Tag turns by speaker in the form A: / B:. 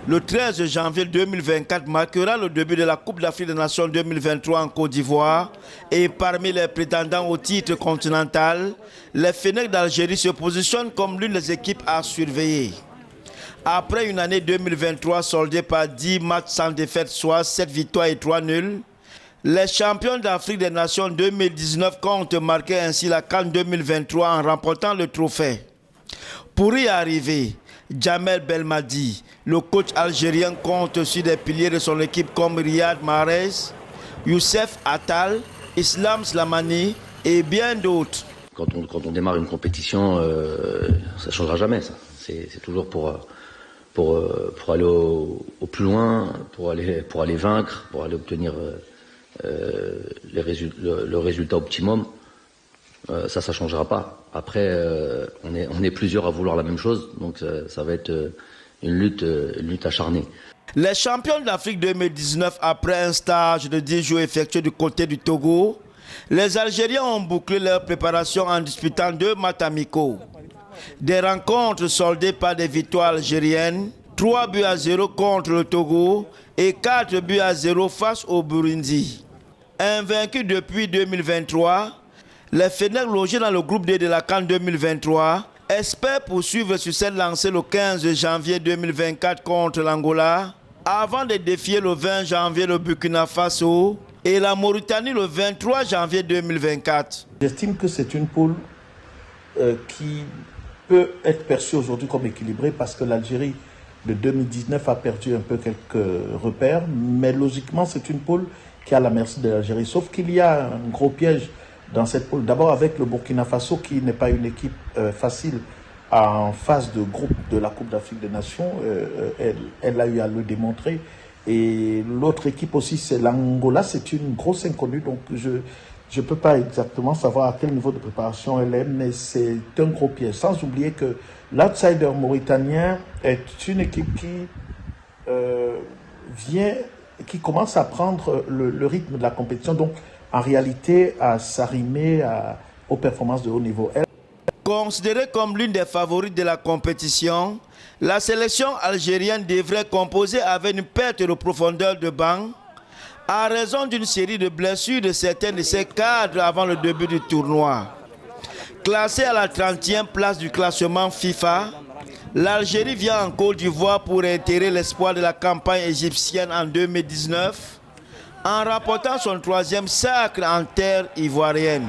A: Le 13 janvier 2024 marquera le début de la Coupe d'Afrique des Nations 2023 en Côte d'Ivoire. Et parmi les prétendants au titre continental, les Fennecs d'Algérie se positionnent comme l'une des équipes à surveiller. Après une année 2023 soldée par 10 matchs sans défaite, soit 7 victoires et 3 nuls, les champions d'Afrique des Nations 2019 comptent marquer ainsi la CAN 2023 en remportant le trophée. Pour y arriver, Djamel Belmadi, le coach algérien, compte sur des piliers de son équipe comme Riyad Mahrez, Youssef Attal, Islam Slamani et bien d'autres.
B: Quand on démarre une compétition, ça ne changera jamais. Ça. C'est toujours pour aller au plus loin, pour aller vaincre, pour aller obtenir le résultat optimum. Ça ne changera pas. Après, on est plusieurs à vouloir la même chose, donc ça va être une lutte acharnée.
A: Les champions d'Afrique 2019, après un stage de 10 jours effectué du côté du Togo, les Algériens ont bouclé leur préparation en disputant 2 matchs amicaux. Des rencontres soldées par des victoires algériennes, 3-0 contre le Togo et 4-0 face au Burundi. Invaincus depuis 2023, les Fennecs logés dans le groupe D de la CAN 2023 espèrent poursuivre sur cette lancée le 15 janvier 2024 contre l'Angola, avant de défier le 20 janvier le Burkina Faso et la Mauritanie le 23 janvier 2024.
C: J'estime que c'est une poule qui peut être perçue aujourd'hui comme équilibrée parce que l'Algérie de 2019 a perdu un peu quelques repères, mais logiquement c'est une poule qui est à la merci de l'Algérie. Sauf qu'il y a un gros piège dans cette poule. D'abord avec le Burkina Faso qui n'est pas une équipe facile en phase de groupe de la Coupe d'Afrique des Nations. Elle a eu à le démontrer. Et l'autre équipe aussi, c'est l'Angola. C'est une grosse inconnue. Donc je ne peux pas exactement savoir à quel niveau de préparation elle est, mais c'est un gros piège. Sans oublier que l'outsider mauritanien est une équipe qui commence à prendre le rythme de la compétition. Donc en réalité, à s'arrimer aux performances de haut niveau.
A: Considérée comme l'une des favorites de la compétition, la sélection algérienne devrait composer avec une perte de profondeur de banc à raison d'une série de blessures de certains de ses cadres avant le début du tournoi. Classée à la 30e place du classement FIFA, l'Algérie vient en Côte d'Ivoire pour réitérer l'espoir de la campagne égyptienne en 2019 en remportant son 3e sacre en terre ivoirienne.